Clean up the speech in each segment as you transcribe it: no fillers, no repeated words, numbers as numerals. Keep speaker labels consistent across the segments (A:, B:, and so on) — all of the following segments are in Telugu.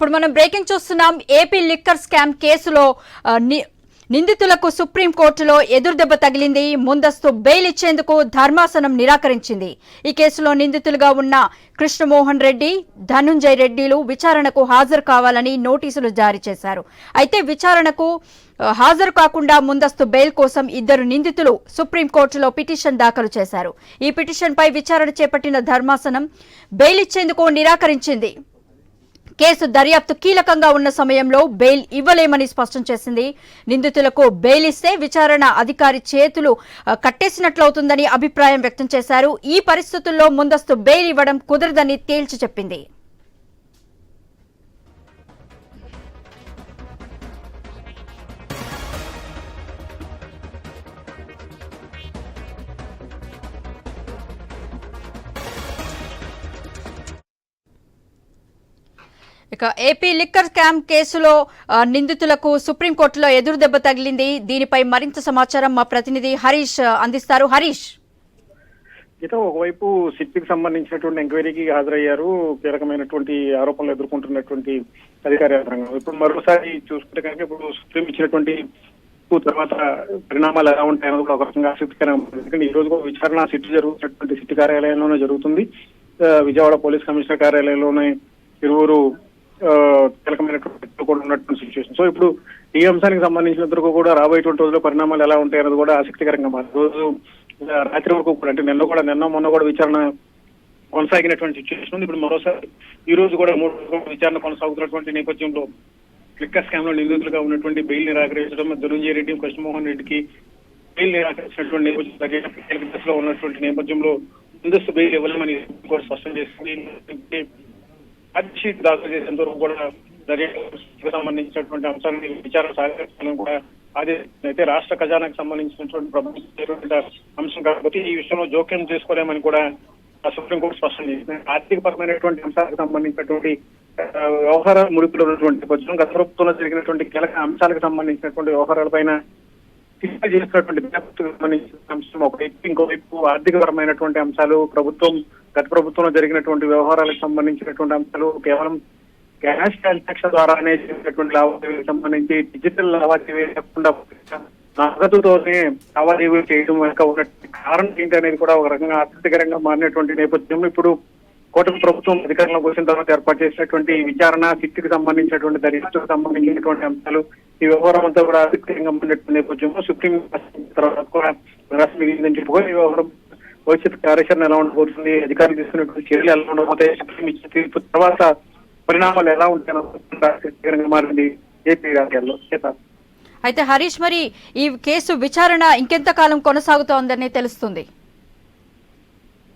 A: ఇప్పుడు మనం బ్రేకింగ్ చూస్తున్నాం. ఏపీ లిక్కర్ స్కామ్ కేసులో నిందితులకు సుప్రీంకోర్టులో ఎదురుదెబ్బ తగిలింది. ముందస్తు బెయిల్ ఇచ్చేందుకు ధర్మాసనం నిరాకరించింది. ఈ కేసులో నిందితులుగా ఉన్న కృష్ణమోహన్ రెడ్డి, ధనుంజయ్ రెడ్డిలు విచారణకు హాజరు కావాలని నోటీసులు జారీ చేశారు. అయితే విచారణకు హాజరు కాకుండా ముందస్తు బెయిల్ కోసం ఇద్దరు నిందితులు సుప్రీంకోర్టులో పిటిషన్ దాఖలు చేశారు. ఈ పిటిషన్పై విచారణ చేపట్టిన ధర్మాసనం బెయిల్ ఇచ్చేందుకు నిరాకరించింది. కేసు దర్యాప్తు కీలకంగా ఉన్న సమయంలో బెయిల్ ఇవ్వలేమని స్పష్టం చేసింది. నిందితులకు బెయిల్ ఇస్తే విచారణ అధికారి చేతులు కట్టేసినట్లవుతుందని అభిప్రాయం వ్యక్తం చేశారు. ఈ పరిస్థితుల్లో ముందస్తు బెయిల్ ఇవ్వడం కుదరదని తేల్చి చెప్పింది. ఇక ఏపీ లిక్కర్ స్కామ్ కేసులో నిందితులకు సుప్రీంకోర్టులో ఎదురుదెబ్బ తగిలింది. దీనిపై మరింత సమాచారం మా ప్రతినిధి హరీష్ అందిస్తారు. హరీష్,
B: ఒకవైపు సిట్కి సంబంధించినటువంటి ఎంక్వైరీకి హాజరయ్యారు కీలకమైనటువంటి ఆరోపణలు ఎదుర్కొంటున్నటువంటి అధికార యంత్రాంగం. ఇప్పుడు మరోసారి చూసుకుంటే కనుక ఇప్పుడు సుప్రీం ఇచ్చినటువంటి తర్వాత పరిణామాలు ఎలా ఉంటాయన్నది కూడా ఒక రకంగా ఆసక్తికరంగా ఉంది. ఎందుకంటే ఈ రోజు విచారణ సిట్ జరుగుతున్నటువంటి సిట్ కార్యాలయంలోనే జరుగుతుంది. విజయవాడ పోలీస్ కమిషనర్ కార్యాలయంలోనే ఇరువురు కీలకమైనటువంటి కూడా ఉన్నటువంటి సిచ్యువేషన్. సో ఇప్పుడు ఈ అంశానికి సంబంధించినందుకు కూడా రాబోయేటువంటి రోజుల్లో పరిణామాలు ఎలా ఉంటాయి అన్నది కూడా ఆసక్తికరంగా మారింది. రోజు రాత్రి వరకు కూడా అంటే నిన్న మొన్న కూడా విచారణ కొనసాగినటువంటి సిచ్యువేషన్ ఉంది. ఇప్పుడు మరోసారి ఈ రోజు కూడా 3 రోజులు విచారణ కొనసాగుతున్నటువంటి నేపథ్యంలో లిక్కర్ స్కామ్ లో నిందితులుగా ఉన్నటువంటి బెయిల్ నిరాకరించడం, ధనుంజయ రెడ్డి, కృష్ణమోహన్ రెడ్డికి బెయిల్ నిరాకరించినటువంటి నేపథ్యంలో ఉన్నటువంటి నేపథ్యంలో ముందస్తు బెయిల్ ఇవ్వలేమని కూడా స్పష్టం చేసింది. ఛార్జ్షీట్ దాఖలు చేసేంత వరకు కూడా దర్యాప్తుకు సంబంధించినటువంటి అంశాన్ని విచారణ సాగించాలని కూడా అయితే రాష్ట్ర ఖజానాకు సంబంధించినటువంటి ప్రభుత్వం అంశం కాబట్టి ఈ విషయంలో జోక్యం చేసుకోలేమని కూడా సుప్రీంకోర్టు స్పష్టం చేసింది. ఆర్థికపరమైనటువంటి అంశాలకు సంబంధించినటువంటి వ్యవహారాలు ముడిపులో ఉన్నటువంటి నేపథ్యం గత ప్రభుత్వంలో జరిగినటువంటి కీలక అంశాలకు సంబంధించినటువంటి వ్యవహారాలపైన చేసినటువంటి దర్యాప్తుకు సంబంధించిన అంశం ఒకవైపు, ఇంకోవైపు ఆర్థికపరమైనటువంటి అంశాలు గత ప్రభుత్వంలో జరిగినటువంటి వ్యవహారాలకు సంబంధించినటువంటి అంశాలు కేవలం క్యాష్ ట్రాన్సాక్షన్ ద్వారానే చేసినటువంటి లావాదేవీలకు సంబంధించి డిజిటల్ లావాదేవీలు లేకుండా నగదుతోనే లావాదేవీలు చేయడం వెనుక ఉన్నటువంటి కారణం ఏంటి అనేది కూడా ఒక రకంగా ఆసక్తికరంగా మారినటువంటి నేపథ్యంలో ఇప్పుడు కూటమి ప్రభుత్వం అధికారంలోకి వచ్చిన తర్వాత ఏర్పాటు చేసినటువంటి విచారణ సిట్కి సంబంధించినటువంటి దర్యాప్తుకు సంబంధించినటువంటి అంశాలు ఈ వ్యవహారం అంతా కూడా ఆసక్తికరంగా ఉన్నటువంటి నేపథ్యంలో సుప్రీం తర్వాత కూడా నిరాశ చెప్పుకొని ఈ వ్యవహారం భవిష్యత్ కార్యాచరణ ఎలా ఉండబోతుంది, అధికారులు తీసుకున్నటువంటి చర్యలు ఎలా ఉండబోతాయి, సుప్రీం ఇచ్చిన తీర్పు తర్వాత పరిణామాలు ఎలా ఉంటాయని ఆసక్తికరంగా మారింది ఏపీ రాజకీయాల్లో.
A: అయితే హరీష్, మరి ఈ కేసు విచారణ ఇంకెంత కాలం కొనసాగుతోందని తెలుస్తుంది?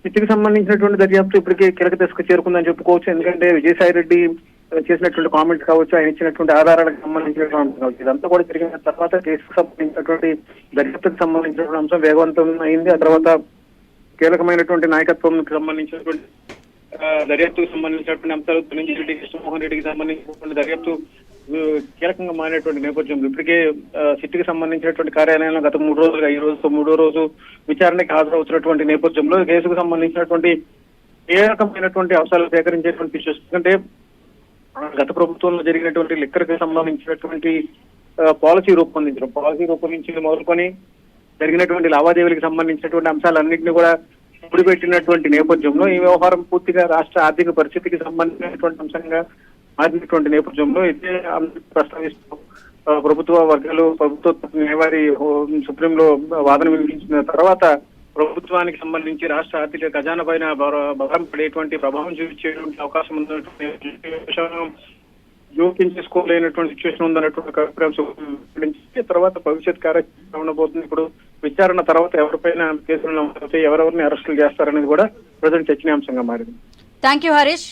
B: సిట్కి సంబంధించినటువంటి దర్యాప్తు ఇప్పటికే కీలక దశకు చేరుకుందని చెప్పుకోవచ్చు. ఎందుకంటే విజయసాయి రెడ్డి చేసినటువంటి కామెంట్స్ కావచ్చు, ఆయన ఇచ్చినటువంటి ఆధారాలకు సంబంధించినటువంటి కావచ్చు, ఇదంతా కూడా జరిగిన తర్వాత కేసుకు సంబంధించినటువంటి దర్యాప్తుకు సంబంధించినటువంటి అంశం వేగవంతం అయింది. ఆ తర్వాత కీలకమైనటువంటి నాయకత్వం సంబంధించినటువంటి దర్యాప్తుకు సంబంధించినటువంటి అంశాలు ధనుంజయ రెడ్డి, కృష్ణమోహన్ రెడ్డికి సంబంధించినటువంటి దర్యాప్తు కీలకంగా మారినటువంటి నేపథ్యంలో ఇప్పటికే సిట్కి సంబంధించినటువంటి కార్యాలయంలో గత 3 రోజులుగా ఈ రోజుతో 3వ రోజు విచారణకి హాజరవుతున్నటువంటి నేపథ్యంలో కేసుకు సంబంధించినటువంటి ఏ రకమైనటువంటి అంశాలు సేకరించేటువంటి విషయం. ఎందుకంటే గత ప్రభుత్వంలో జరిగినటువంటి లిక్కర్కి సంబంధించినటువంటి పాలసీ రూపొందించింది మొదలుకొని జరిగినటువంటి లావాదేవీలకు సంబంధించినటువంటి అంశాలన్నింటినీ కూడా ముడిపెట్టినటువంటి నేపథ్యంలో ఈ వ్యవహారం పూర్తిగా రాష్ట్ర ఆర్థిక పరిస్థితికి సంబంధించినటువంటి అంశంగా మారినటువంటి నేపథ్యంలో అయితే ప్రస్తావిస్తూ ప్రభుత్వ వర్గాలు ప్రభుత్వ న్యాయవాది సుప్రీంలో వాదన వినిపించిన తర్వాత ప్రభుత్వానికి సంబంధించి రాష్ట్ర ఆర్థిక ఖజానా పైన భారం పడేటువంటి ప్రభావం చూపించేటువంటి అవకాశం ఉన్నటువంటి జోక్యం చేసుకోలేనటువంటి సిచ్యువేషన్ ఉందన్నటువంటి అభిప్రాయం తర్వాత భవిష్యత్ కార్యాచరణ ఉండబోతుంది. ఇప్పుడు విచారణ తర్వాత ఎవరిపైన కేసులు ఎవరెవరిని అరెస్టులు చేస్తారనేది కూడా ప్రజెంట్ చర్చనీయాంశంగా మారింది.
A: Thank you Harish.